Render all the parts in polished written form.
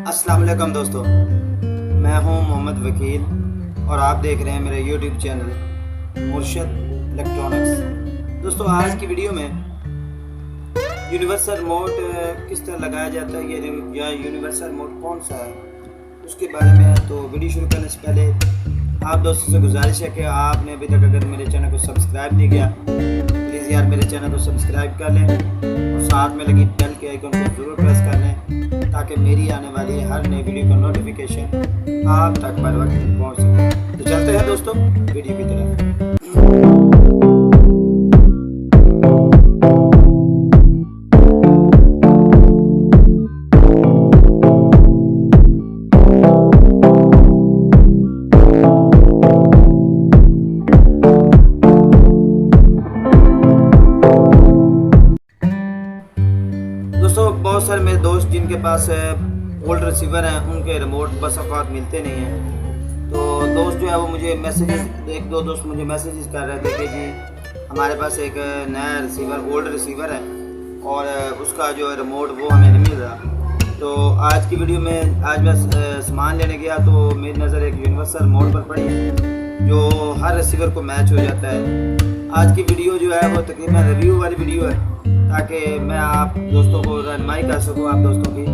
अस्सलाम वालेकुम दोस्तों, मैं हूं मोहम्मद वकील और आप देख रहे हैं मेरे यूट्यूब चैनल मुर्शद इलेक्ट्रॉनिक्स। दोस्तों, आज की वीडियो में यूनिवर्सल रिमोट किस तरह लगाया जाता है या यूनिवर्सल रिमोट कौन सा है उसके बारे में है। तो वीडियो शुरू करने से पहले आप दोस्तों से गुजारिश है कि आपने अभी तक अगर मेरे चैनल को सब्सक्राइब नहीं किया, प्लीज़ यार मेरे चैनल को सब्सक्राइब कर लें और साथ में लगी बेल के आइकन को ज़रूर प्रेस कर लें ताकि मेरी आने वाली हर नई वीडियो का नोटिफिकेशन आप तक बर वक्त पहुँच सके। तो चलते हैं दोस्तों वीडियो की तरफ। दोस्तों, बहुत सारे मेरे दोस्त जिनके पास ओल्ड रिसीवर हैं उनके रिमोट बस औकात मिलते नहीं हैं। तो दोस्त जो है वो मुझे एक दो दोस्त मुझे मैसेजेस कर रहे थे कि जी हमारे पास एक नया रिसीवर ओल्ड रिसीवर है और उसका जो रिमोट वो हमें नहीं मिल रहा। तो आज की वीडियो में आज मैं सामान लेने गया तो मेरी नज़र एक यूनिवर्सल रिमोट पर पड़ी है जो हर रिसीवर को मैच हो जाता है। आज की वीडियो जो है वो तकरीबन रिव्यू वाली वीडियो है ताकि मैं आप दोस्तों को रहनुमाई कर सकूँ आप दोस्तों की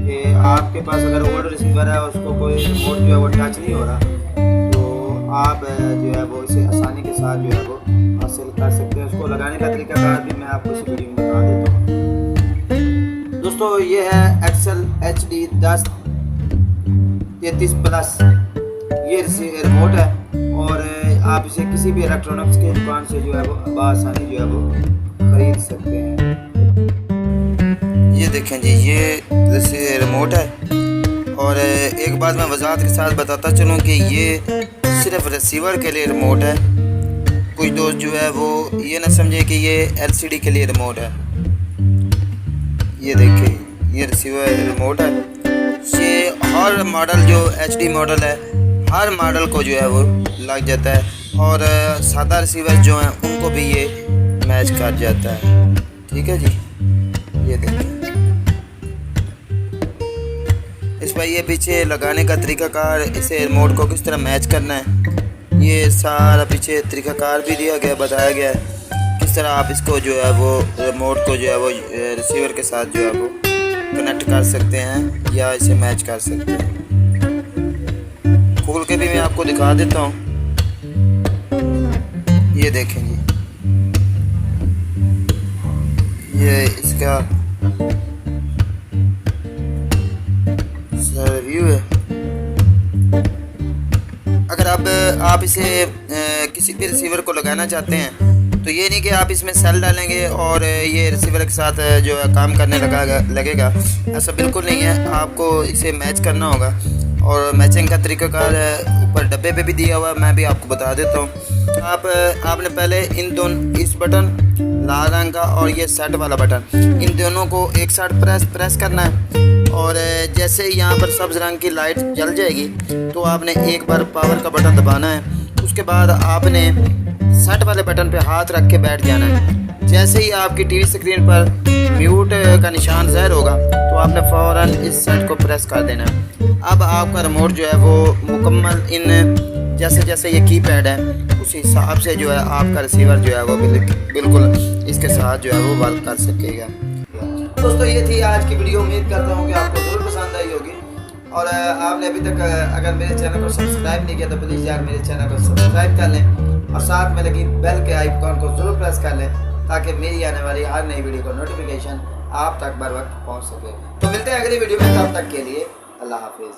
कि आपके पास अगर ओल्ड रिसीवर है उसको कोई रिमोट जो है वो टच नहीं हो रहा तो आप जो है वो इसे आसानी के साथ जो है वो हासिल कर सकते हैं। उसको लगाने का तरीकाकार भी मैं आपको इस वीडियो में बता देता हूँ। दोस्तों, ये है एक्सेल HD 1033 प्लस ये रिमोट है और आप इसे किसी भी इलेक्ट्रॉनिक्स की दुकान से जो है वो बआसानी जो है वो खरीद सकते हैं। ये देखें जी, ये रिमोट है और एक बात मैं वजाहत के साथ बताता चलूँ कि ये सिर्फ रिसीवर के लिए रिमोट है। कुछ दोस्त जो है वो ये ना समझे कि ये LCD के लिए रिमोट है। ये देखिए, ये रिसीवर रिमोट है। ये हर मॉडल जो HD मॉडल है हर मॉडल को जो है वो लग जाता है और सादा रिसीवर जो हैं उनको भी ये मैच कर जाता है। ठीक है जी, ये देखिए इस पर ये पीछे लगाने का तरीकाकार, इसे रिमोट को किस तरह मैच करना है ये सारा पीछे तरीकाकार भी दिया गया, बताया गया है किस तरह आप इसको जो है वो रिमोट को जो है वो रिसीवर के साथ जो है वो कनेक्ट कर सकते हैं या इसे मैच कर सकते हैं। खोल के भी मैं आपको दिखा देता हूँ। ये देखेंगे, ये इसका रिव्यू है। अगर आप इसे किसी भी रिसीवर को लगाना चाहते हैं तो ये नहीं कि आप इसमें सेल डालेंगे और ये रिसीवर के साथ जो है काम करने लगेगा, ऐसा बिल्कुल नहीं है। आपको इसे मैच करना होगा और मैचिंग का तरीकाकार ऊपर डब्बे पे भी दिया हुआ है, मैं भी आपको बता देता हूँ। आपने पहले इन दोनों, इस बटन लाल रंग का और ये सेट वाला बटन, इन दोनों को एक साथ प्रेस करना है और जैसे ही यहाँ पर सब्ज़ रंग की लाइट जल जाएगी तो आपने एक बार पावर का बटन दबाना है। उसके बाद आपने सेट वाले बटन पे हाथ रख के बैठ जाना है। जैसे ही आपकी टीवी स्क्रीन पर म्यूट का निशान ज़ाहिर होगा तो आपने फ़ौरन इस सेट को प्रेस कर देना है। अब आपका रिमोट जो है वो मुकम्मल इन जैसे जैसे ये कीपैड है उस हिसाब से जो है आपका रिसीवर जो है वो बिल्कुल इसके साथ जो है वो वर्क कर सकेगा। दोस्तों, ये थी आज की वीडियो। उम्मीद करता हूँ कि आपको ज़रूर पसंद आई होगी और आपने अभी तक अगर मेरे चैनल को सब्सक्राइब नहीं किया तो प्लीज़ यार मेरे चैनल को सब्सक्राइब कर लें और साथ में लगी बेल के आइकन को ज़रूर प्रेस कर लें ताकि मेरी आने वाली हर नई वीडियो का नोटिफिकेशन आप तक बर वक्त पहुँच सके। तो मिलते हैं अगली वीडियो में, तब तक के लिए अल्लाह हाफिज़।